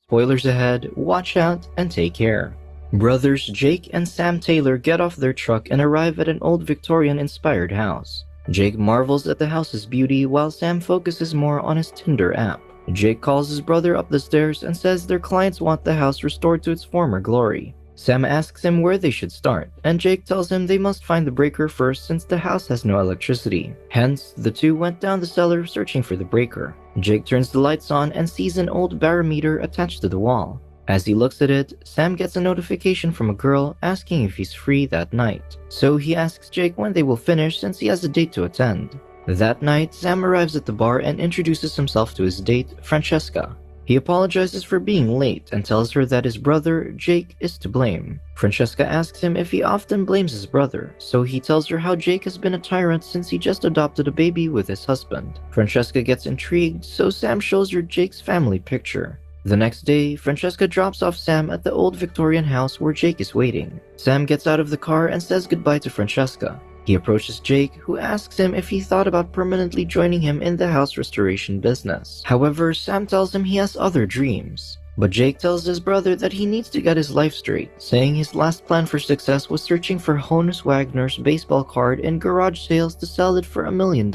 Spoilers ahead, watch out, and take care. Brothers Jake and Sam Taylor get off their truck and arrive at an old Victorian-inspired house. Jake marvels at the house's beauty while Sam focuses more on his Tinder app. Jake calls his brother up the stairs and says their clients want the house restored to its former glory. Sam asks him where they should start, and Jake tells him they must find the breaker first since the house has no electricity. Hence, the two went down the cellar searching for the breaker. Jake turns the lights on and sees an old barometer attached to the wall. As he looks at it, Sam gets a notification from a girl asking if he's free that night. So he asks Jake when they will finish since he has a date to attend. That night, Sam arrives at the bar and introduces himself to his date, Francesca. He apologizes for being late and tells her that his brother, Jake, is to blame. Francesca asks him if he often blames his brother, so he tells her how Jake has been a tyrant since he just adopted a baby with his husband. Francesca gets intrigued, so Sam shows her Jake's family picture. The next day, Francesca drops off Sam at the old Victorian house where Jake is waiting. Sam gets out of the car and says goodbye to Francesca. He approaches Jake, who asks him if he thought about permanently joining him in the house restoration business. However, Sam tells him he has other dreams. But Jake tells his brother that he needs to get his life straight, saying his last plan for success was searching for Honus Wagner's baseball card in garage sales to sell it for $1 million.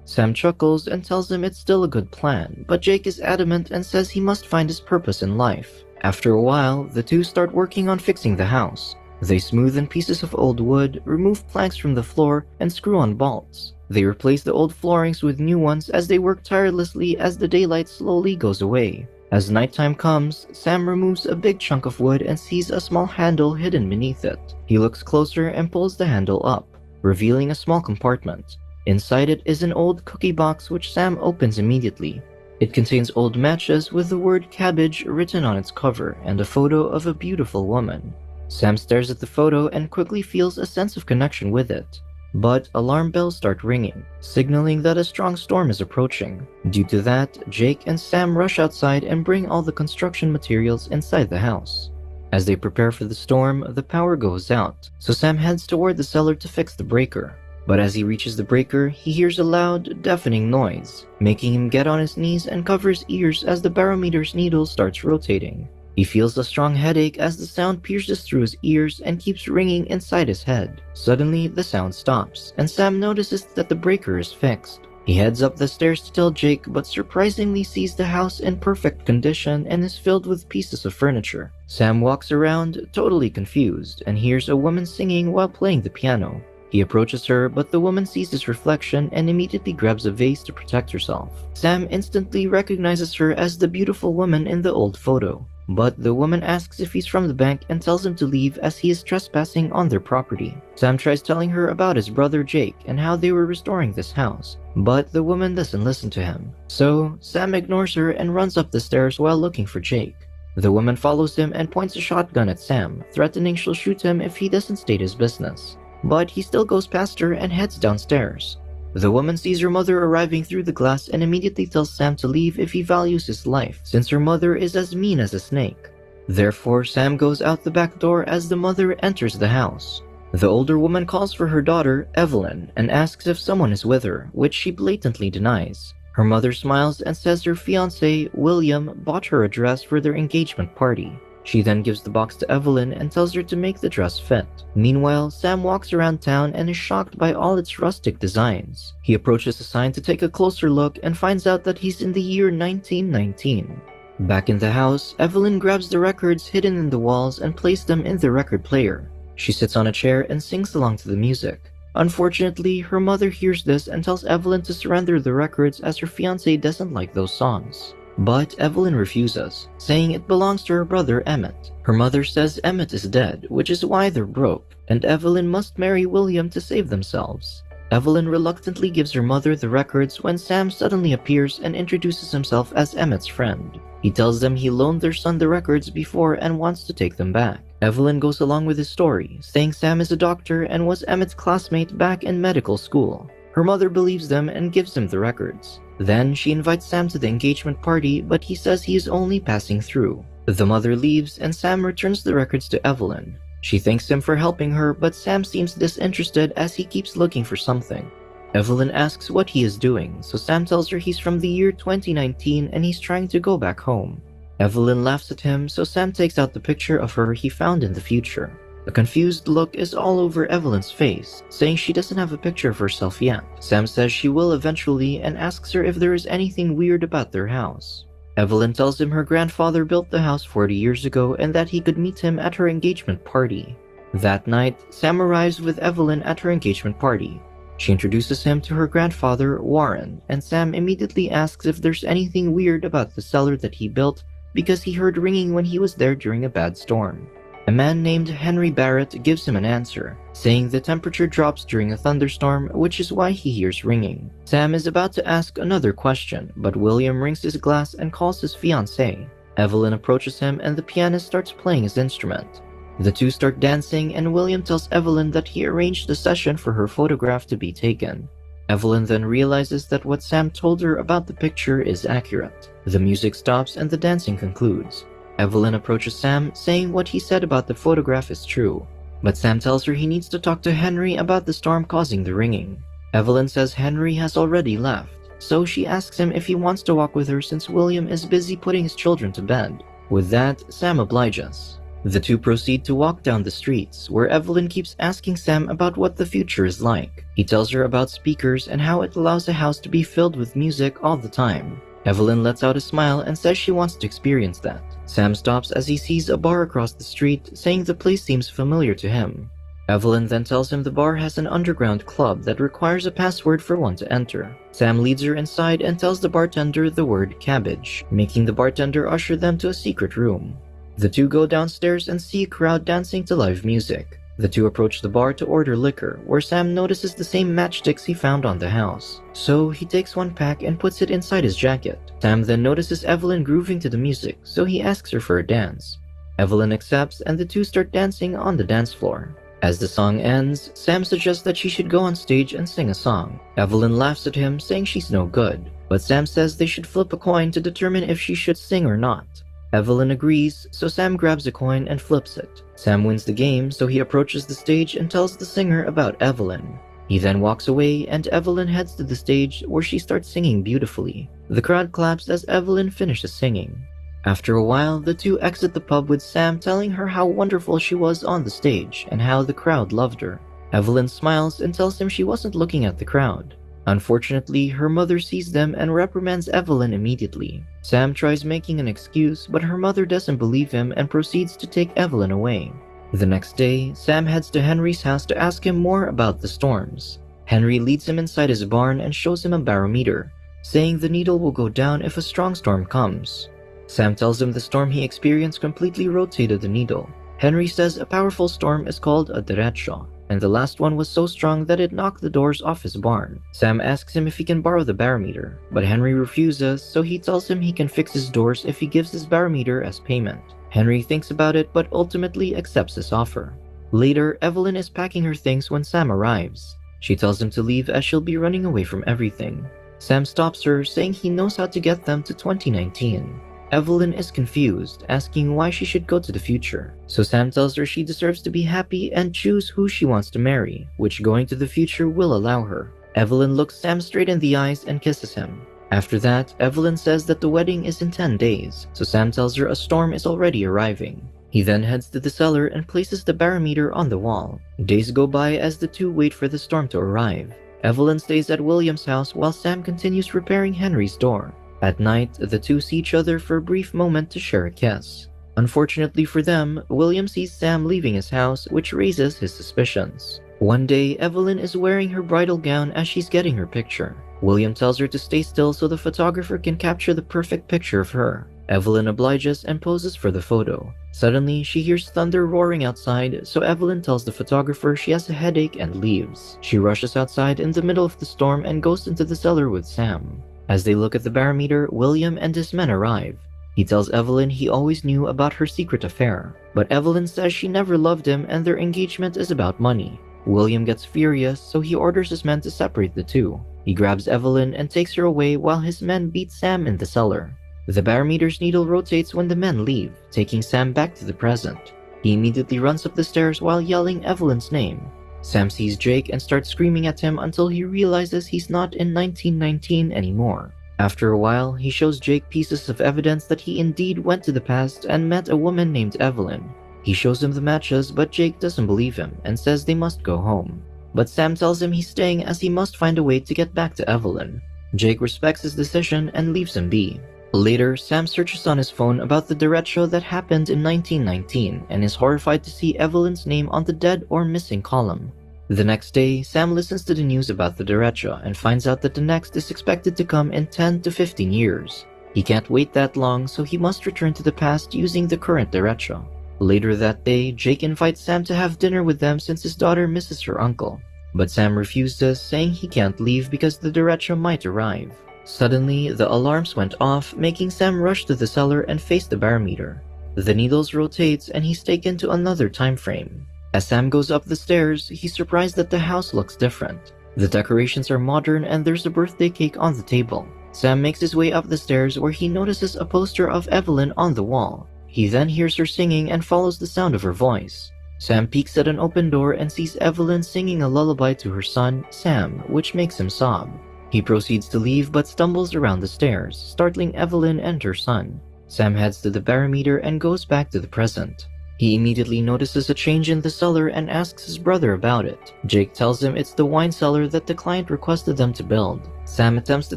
Sam chuckles and tells him it's still a good plan, but Jake is adamant and says he must find his purpose in life. After a while, the two start working on fixing the house. They smooth in pieces of old wood, remove planks from the floor, and screw on bolts. They replace the old floorings with new ones as they work tirelessly as the daylight slowly goes away. As nighttime comes, Sam removes a big chunk of wood and sees a small handle hidden beneath it. He looks closer and pulls the handle up, revealing a small compartment. Inside it is an old cookie box which Sam opens immediately. It contains old matches with the word cabbage written on its cover and a photo of a beautiful woman. Sam stares at the photo and quickly feels a sense of connection with it. But alarm bells start ringing, signaling that a strong storm is approaching. Due to that, Jake and Sam rush outside and bring all the construction materials inside the house. As they prepare for the storm, the power goes out, so Sam heads toward the cellar to fix the breaker. But as he reaches the breaker, he hears a loud, deafening noise, making him get on his knees and cover his ears as the barometer's needle starts rotating. He feels a strong headache as the sound pierces through his ears and keeps ringing inside his head. Suddenly, the sound stops, and Sam notices that the breaker is fixed. He heads up the stairs to tell Jake, but surprisingly sees the house in perfect condition and is filled with pieces of furniture. Sam walks around, totally confused, and hears a woman singing while playing the piano. He approaches her, but the woman sees his reflection and immediately grabs a vase to protect herself. Sam instantly recognizes her as the beautiful woman in the old photo. But the woman asks if he's from the bank and tells him to leave as he is trespassing on their property. Sam tries telling her about his brother Jake and how they were restoring this house, but the woman doesn't listen to him. So, Sam ignores her and runs up the stairs while looking for Jake. The woman follows him and points a shotgun at Sam, threatening she'll shoot him if he doesn't state his business. But he still goes past her and heads downstairs. The woman sees her mother arriving through the glass and immediately tells Sam to leave if he values his life, since her mother is as mean as a snake. Therefore, Sam goes out the back door as the mother enters the house. The older woman calls for her daughter, Evelyn, and asks if someone is with her, which she blatantly denies. Her mother smiles and says her fiancé, William, bought her a dress for their engagement party. She then gives the box to Evelyn and tells her to make the dress fit. Meanwhile, Sam walks around town and is shocked by all its rustic designs. He approaches a sign to take a closer look and finds out that he's in the year 1919. Back in the house, Evelyn grabs the records hidden in the walls and places them in the record player. She sits on a chair and sings along to the music. Unfortunately, her mother hears this and tells Evelyn to surrender the records as her fiancé doesn't like those songs. But Evelyn refuses, saying it belongs to her brother Emmett. Her mother says Emmett is dead, which is why they're broke, and Evelyn must marry William to save themselves. Evelyn reluctantly gives her mother the records when Sam suddenly appears and introduces himself as Emmett's friend. He tells them he loaned their son the records before and wants to take them back. Evelyn goes along with his story, saying Sam is a doctor and was Emmett's classmate back in medical school. Her mother believes them and gives him the records. Then she invites Sam to the engagement party, but he says he is only passing through. The mother leaves and Sam returns the records to Evelyn. She thanks him for helping her, but Sam seems disinterested as he keeps looking for something. Evelyn asks what he is doing, so Sam tells her he's from the year 2019 and he's trying to go back home. Evelyn laughs at him, so Sam takes out the picture of her he found in the future. A confused look is all over Evelyn's face, saying she doesn't have a picture of herself yet. Sam says she will eventually and asks her if there is anything weird about their house. Evelyn tells him her grandfather built the house 40 years ago and that he could meet him at her engagement party. That night, Sam arrives with Evelyn at her engagement party. She introduces him to her grandfather, Warren, and Sam immediately asks if there's anything weird about the cellar that he built because he heard ringing when he was there during a bad storm. A man named Henry Barrett gives him an answer, saying the temperature drops during a thunderstorm, which is why he hears ringing. Sam is about to ask another question, but William rings his glass and calls his fiancée. Evelyn approaches him and the pianist starts playing his instrument. The two start dancing and William tells Evelyn that he arranged a session for her photograph to be taken. Evelyn then realizes that what Sam told her about the picture is accurate. The music stops and the dancing concludes. Evelyn approaches Sam, saying what he said about the photograph is true, but Sam tells her he needs to talk to Henry about the storm causing the ringing. Evelyn says Henry has already left, so she asks him if he wants to walk with her since William is busy putting his children to bed. With that, Sam obliges. The two proceed to walk down the streets, where Evelyn keeps asking Sam about what the future is like. He tells her about speakers and how it allows a house to be filled with music all the time. Evelyn lets out a smile and says she wants to experience that. Sam stops as he sees a bar across the street, saying the place seems familiar to him. Evelyn then tells him the bar has an underground club that requires a password for one to enter. Sam leads her inside and tells the bartender the word cabbage, making the bartender usher them to a secret room. The two go downstairs and see a crowd dancing to live music. The two approach the bar to order liquor, where Sam notices the same matchsticks he found on the house. So he takes one pack and puts it inside his jacket. Sam then notices Evelyn grooving to the music, so he asks her for a dance. Evelyn accepts and the two start dancing on the dance floor. As the song ends, Sam suggests that she should go on stage and sing a song. Evelyn laughs at him, saying she's no good, but Sam says they should flip a coin to determine if she should sing or not. Evelyn agrees, so Sam grabs a coin and flips it. Sam wins the game, so he approaches the stage and tells the singer about Evelyn. He then walks away and Evelyn heads to the stage where she starts singing beautifully. The crowd claps as Evelyn finishes singing. After a while, the two exit the pub with Sam telling her how wonderful she was on the stage and how the crowd loved her. Evelyn smiles and tells him she wasn't looking at the crowd. Unfortunately, her mother sees them and reprimands Evelyn immediately. Sam tries making an excuse, but her mother doesn't believe him and proceeds to take Evelyn away. The next day, Sam heads to Henry's house to ask him more about the storms. Henry leads him inside his barn and shows him a barometer, saying the needle will go down if a strong storm comes. Sam tells him the storm he experienced completely rotated the needle. Henry says a powerful storm is called a derecho, and the last one was so strong that it knocked the doors off his barn. Sam asks him if he can borrow the barometer, but Henry refuses, so he tells him he can fix his doors if he gives his barometer as payment. Henry thinks about it but ultimately accepts his offer. Later, Evelyn is packing her things when Sam arrives. She tells him to leave as she'll be running away from everything. Sam stops her, saying he knows how to get them to 2019. Evelyn is confused, asking why she should go to the future. So Sam tells her she deserves to be happy and choose who she wants to marry, which going to the future will allow her. Evelyn looks Sam straight in the eyes and kisses him. After that, Evelyn says that the wedding is in 10 days, so Sam tells her a storm is already arriving. He then heads to the cellar and places the barometer on the wall. Days go by as the two wait for the storm to arrive. Evelyn stays at William's house while Sam continues repairing Henry's door. At night, the two see each other for a brief moment to share a kiss. Unfortunately for them, William sees Sam leaving his house, which raises his suspicions. One day, Evelyn is wearing her bridal gown as she's getting her picture. William tells her to stay still so the photographer can capture the perfect picture of her. Evelyn obliges and poses for the photo. Suddenly, she hears thunder roaring outside, so Evelyn tells the photographer she has a headache and leaves. She rushes outside in the middle of the storm and goes into the cellar with Sam. As they look at the barometer, William and his men arrive. He tells Evelyn he always knew about her secret affair, but Evelyn says she never loved him and their engagement is about money. William gets furious, so he orders his men to separate the two. He grabs Evelyn and takes her away while his men beat Sam in the cellar. The barometer's needle rotates when the men leave, taking Sam back to the present. He immediately runs up the stairs while yelling Evelyn's name. Sam sees Jake and starts screaming at him until he realizes he's not in 1919 anymore. After a while, he shows Jake pieces of evidence that he indeed went to the past and met a woman named Evelyn. He shows him the matches, but Jake doesn't believe him and says they must go home. But Sam tells him he's staying as he must find a way to get back to Evelyn. Jake respects his decision and leaves him be. Later, Sam searches on his phone about the derecho that happened in 1919 and is horrified to see Evelyn's name on the dead or missing column. The next day, Sam listens to the news about the derecho and finds out that the next is expected to come in 10 to 15 years. He can't wait that long, so he must return to the past using the current derecho. Later that day, Jake invites Sam to have dinner with them since his daughter misses her uncle. But Sam refuses, saying he can't leave because the derecho might arrive. Suddenly, the alarms went off, making Sam rush to the cellar and face the barometer. The needles rotate and he's taken to another time frame. As Sam goes up the stairs, he's surprised that the house looks different. The decorations are modern and there's a birthday cake on the table. Sam makes his way up the stairs where he notices a poster of Evelyn on the wall. He then hears her singing and follows the sound of her voice. Sam peeks at an open door and sees Evelyn singing a lullaby to her son, Sam, which makes him sob. He proceeds to leave but stumbles around the stairs, startling Evelyn and her son. Sam heads to the barometer and goes back to the present. He immediately notices a change in the cellar and asks his brother about it. Jake tells him it's the wine cellar that the client requested them to build. Sam attempts to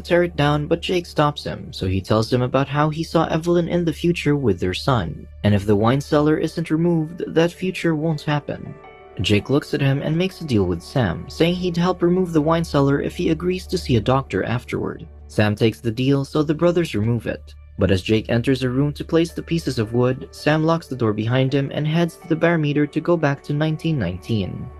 tear it down, but Jake stops him, so he tells him about how he saw Evelyn in the future with their son, and if the wine cellar isn't removed, that future won't happen. Jake looks at him and makes a deal with Sam, saying he'd help remove the wine cellar if he agrees to see a doctor afterward. Sam takes the deal, so the brothers remove it. But as Jake enters a room to place the pieces of wood, Sam locks the door behind him and heads to the barometer to go back to 1919.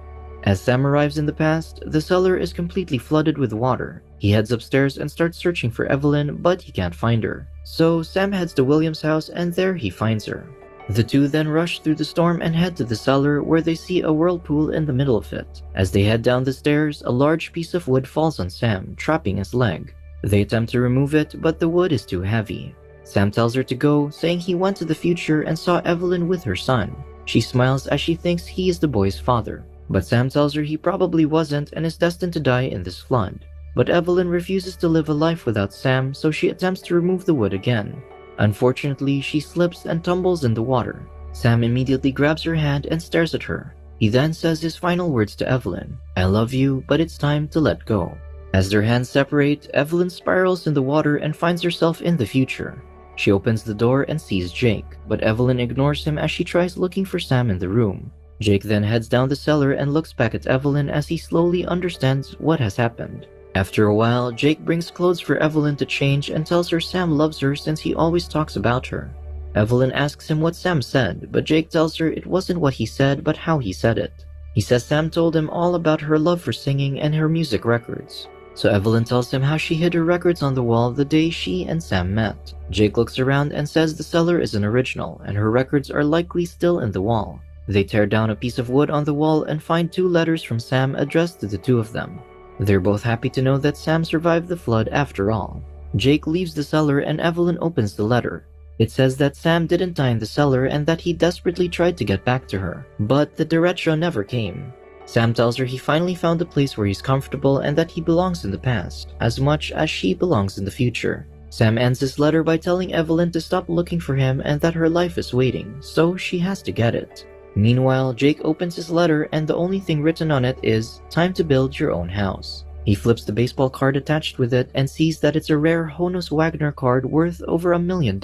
As Sam arrives in the past, the cellar is completely flooded with water. He heads upstairs and starts searching for Evelyn, but he can't find her. So Sam heads to William's house and there he finds her. The two then rush through the storm and head to the cellar where they see a whirlpool in the middle of it. As they head down the stairs, a large piece of wood falls on Sam, trapping his leg. They attempt to remove it, but the wood is too heavy. Sam tells her to go, saying he went to the future and saw Evelyn with her son. She smiles as she thinks he is the boy's father, but Sam tells her he probably wasn't and is destined to die in this flood. But Evelyn refuses to live a life without Sam, so she attempts to remove the wood again. Unfortunately, she slips and tumbles in the water. Sam immediately grabs her hand and stares at her. He then says his final words to Evelyn, "I love you, but it's time to let go." As their hands separate, Evelyn spirals in the water and finds herself in the future. She opens the door and sees Jake, but Evelyn ignores him as she tries looking for Sam in the room. Jake then heads down the cellar and looks back at Evelyn as he slowly understands what has happened. After a while, Jake brings clothes for Evelyn to change and tells her Sam loves her since he always talks about her. Evelyn asks him what Sam said, but Jake tells her it wasn't what he said but how he said it. He says Sam told him all about her love for singing and her music records. So Evelyn tells him how she hid her records on the wall the day she and Sam met. Jake looks around and says the cellar is an original and her records are likely still in the wall. They tear down a piece of wood on the wall and find 2 letters from Sam addressed to the 2 of them. They're both happy to know that Sam survived the flood after all. Jake leaves the cellar and Evelyn opens the letter. It says that Sam didn't die in the cellar and that he desperately tried to get back to her, but the derecho never came. Sam tells her he finally found a place where he's comfortable and that he belongs in the past, as much as she belongs in the future. Sam ends his letter by telling Evelyn to stop looking for him and that her life is waiting, so she has to get it. Meanwhile, Jake opens his letter and the only thing written on it is, "Time to build your own house." He flips the baseball card attached with it and sees that it's a rare Honus Wagner card worth over $1 million.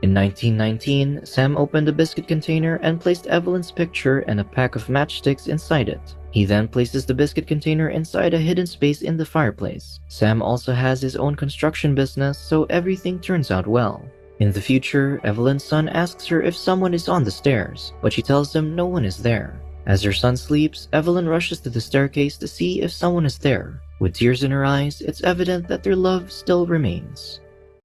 In 1919, Sam opened a biscuit container and placed Evelyn's picture and a pack of matchsticks inside it. He then places the biscuit container inside a hidden space in the fireplace. Sam also has his own construction business, so everything turns out well. In the future, Evelyn's son asks her if someone is on the stairs, but she tells him no one is there. As her son sleeps, Evelyn rushes to the staircase to see if someone is there. With tears in her eyes, it's evident that their love still remains.